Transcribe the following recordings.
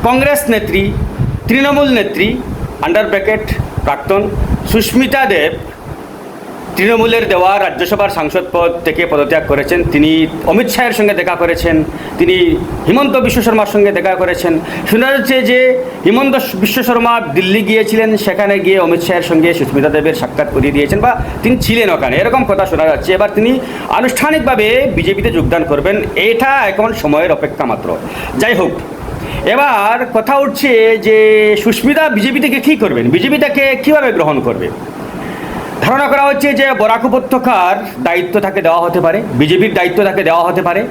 কংগ্রেস নেত্রী, তৃণমূল নেত্রী under bracket প্রাক্তন সুস্মিতা দেব তৃণমূলের দেওয়া রাজ্যসভার সাংসদ পদ থেকে পদত্যাগ করেছেন। তিনি অমিত শাহের সঙ্গে দেখা করেছেন, তিনি হিমন্ত বিশ্ব শর্মার সঙ্গে দেখা করেছেন। শোনা যাচ্ছে যে হিমন্ত বিশ্ব শর্মা দিল্লি গিয়েছিলেন, সেখানে গিয়ে অমিত শাহের সঙ্গে সুস্মিতা দেবের সাক্ষাৎ করিয়ে দিয়েছেন বা তিনি ছিলেন ওখানে, এরকম কথা শোনা যাচ্ছে। এবার তিনি আনুষ্ঠানিকভাবে বিজেপিতে যোগদান করবেন, এটা এখন সময়ের অপেক্ষা মাত্র। যাই হোক, এবার কথা উঠছে যে সুস্মিতা বিজেপি থেকে কী করবেন, বিজেপি তাকে কীভাবে গ্রহণ করবে। ধারণা করা হচ্ছে যে বরাক উপত্যকার দায়িত্ব তাকে দেওয়া হতে পারে, বিজেপির দায়িত্ব তাকে দেওয়া হতে পারে,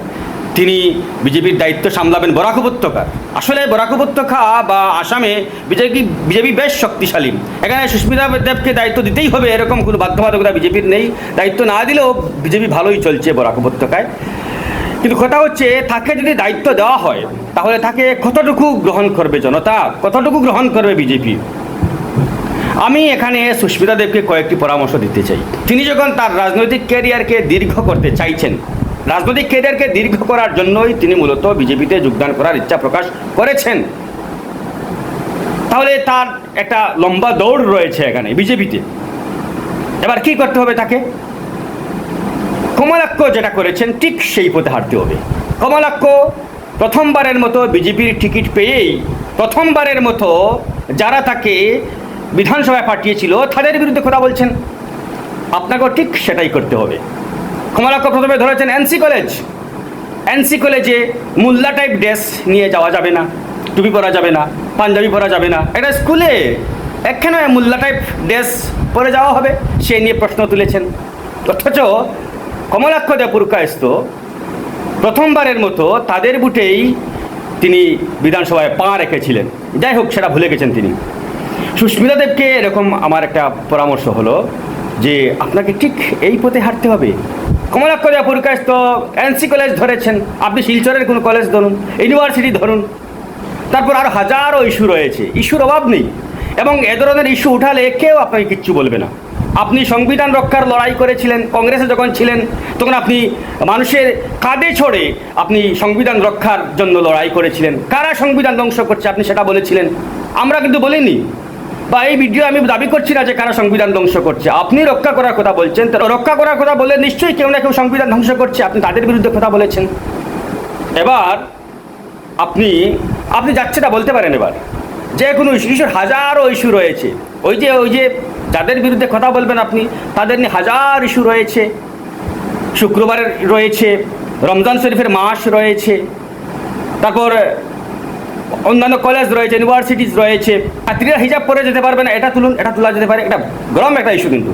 তিনি বিজেপির দায়িত্ব সামলাবেন বরাক উপত্যকার। আসলে বরাক উপত্যকা বা আসামে বিজেপি বেশ শক্তিশালী, এখানে সুস্মিতা দেবকে দায়িত্ব দিতেই হবে এরকম কোনো বাধ্যবাধকতা বিজেপির নেই। দায়িত্ব না দিলেও বিজেপি ভালোই চলছে বরাক উপত্যকায়। কিন্তু কথা হচ্ছে তাকে যদি দায়িত্ব দেওয়া হয় তাহলে তাকে কতটুকু গ্রহণ করবে জনতা, কতটুকু গ্রহণ করবে বিজেপি। আমি এখানে সুস্মিতা দেবকে কয়েকটি পরামর্শ দিতে চাই। তিনি যখন তার রাজনৈতিক ক্যারিয়ারকে দীর্ঘ করতে চাইছেন, রাজনৈতিক ক্যারিয়ারকে দীর্ঘ করার জন্যই তিনি মূলত বিজেপিতে যোগদান করার ইচ্ছা প্রকাশ করেছেন, তাহলে তার একটা লম্বা দৌড় রয়েছে এখানে বিজেপিতে। এবার কি করতে হবে তাকে? কমলাক্ষ যেটা করেছেন ঠিক সেই পথে হাঁটতে হবে। কমলাক্ষ প্রথমবারের মতো বিজেপির টিকিট পেয়েই প্রথমবারের মতো যারা তাকে বিধানসভায় পাঠিয়েছিল তাদের বিরুদ্ধে কথা বলছেন। আপনাকেও ঠিক সেটাই করতে হবে। কমলাক্ষ প্রথমে ধরেছেন এনসি কলেজ, এনসি কলেজে মোল্লা টাইপ ড্রেস নিয়ে যাওয়া যাবে না, টুপি পরা যাবে না, পাঞ্জাবি পরা যাবে না, এটা স্কুলে একখানে মোল্লা টাইপ ড্রেস পরে যাওয়া হবে, সে নিয়ে প্রশ্ন তুলেছেন। অথচ কমলাক্ষ দেব পুরকায়স্থ প্রথমবারের মতো তাদের বুটেই তিনি বিধানসভায় পা রেখেছিলেন। যাই হোক, সেটা ভুলে গেছেন তিনি। সুস্মিতা দেবকে এরকম আমার একটা পরামর্শ হলো যে আপনাকে ঠিক এই পথে হাঁটতে হবে। কমলাক্ষ দেব পুরকায়স্থ এনসি কলেজ ধরেছেন, আপনি শিলচরের কোনো কলেজ ধরুন, ইউনিভার্সিটি ধরুন, তারপর আরও হাজারো ইস্যু রয়েছে, ইস্যুর অভাব নেই। এবং এ ধরনের ইস্যু উঠালে কেউ আপনাকে কিচ্ছু বলবে না। আপনি সংবিধান রক্ষার লড়াই করেছিলেন, কংগ্রেসে যখন ছিলেন তখন আপনি মানুষের কাঁধে ছড়ে আপনি সংবিধান রক্ষার জন্য লড়াই করেছিলেন। কারা সংবিধান ধ্বংস করছে আপনি সেটা বলেছিলেন, আমরা কিন্তু বলিনি। বা এই ভিডিও আমি দাবি করছি না যে কারা সংবিধান ধ্বংস করছে, আপনি রক্ষা করার কথা বলছেন। তো রক্ষা করার কথা বলে নিশ্চয়ই কেউ না কেউ সংবিধান ধ্বংস করছে, আপনি তাদের বিরুদ্ধে কথা বলেছেন। এবার আপনি যাচ্ছেটা বলতে পারেন। এবার যে কোনো ইস্যুর হাজারো ইস্যু রয়েছে, ওই যে যাদের বিরুদ্ধে কথা বলবেন আপনি তাদের নিয়ে হাজার ইস্যু রয়েছে। শুক্রবারের রয়েছে, রমজান শরীফের মাস রয়েছে, তারপর অন্যান্য কলেজ রয়েছে, ইউনিভার্সিটিজ রয়েছে। ছাত্রীরা হিজাব পরে যেতে পারবে না, এটা তুলুন, এটা তোলা যেতে পারে। এটা গরম একটা ইস্যু, কিন্তু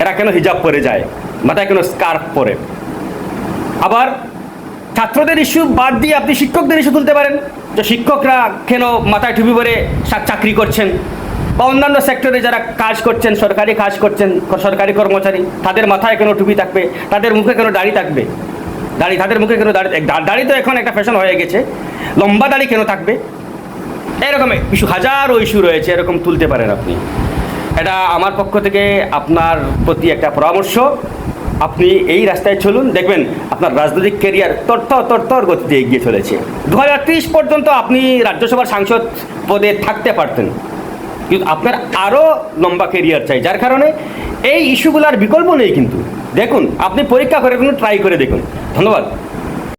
এরা কেন হিজাব পরে যায়, মাথায় কেন স্কার্ফ পরে। আবার ছাত্রদের ইস্যু বাদ দিয়ে আপনি শিক্ষকদের ইস্যু তুলতে পারেন, যে শিক্ষকরা কেন মাথায় টুপি পরে চাকরি করছেন, বা অন্যান্য সেক্টরে যারা কাজ করছেন, সরকারি কাজ করছেন, সরকারি কর্মচারী, তাদের মাথায় কেন টুপি থাকবে, তাদের মুখে কেন দাড়ি থাকবে, তাদের মুখে কেন দাড়ি তো এখন একটা ফ্যাশন হয়ে গেছে, লম্বা দাড়ি কেন থাকবে, এরকম ইস্যু হাজারো ইস্যু রয়েছে, এরকম তুলতে পারেন আপনি। এটা আমার পক্ষ থেকে আপনার প্রতি একটা পরামর্শ। আপনি এই রাস্তায় চলুন, দেখবেন আপনার রাজনৈতিক ক্যারিয়ার তরতর গতিতে এগিয়ে চলেছে। 2030 পর্যন্ত আপনি রাজ্যসভার সাংসদ পদে থাকতে পারতেন, কিন্তু আপনার আরও লম্বা ক্যারিয়ার চাই, যার কারণে এই ইস্যুগুলোর বিকল্প নেই। কিন্তু দেখুন, আপনি পরীক্ষা করে ট্রাই করে দেখুন। ধন্যবাদ।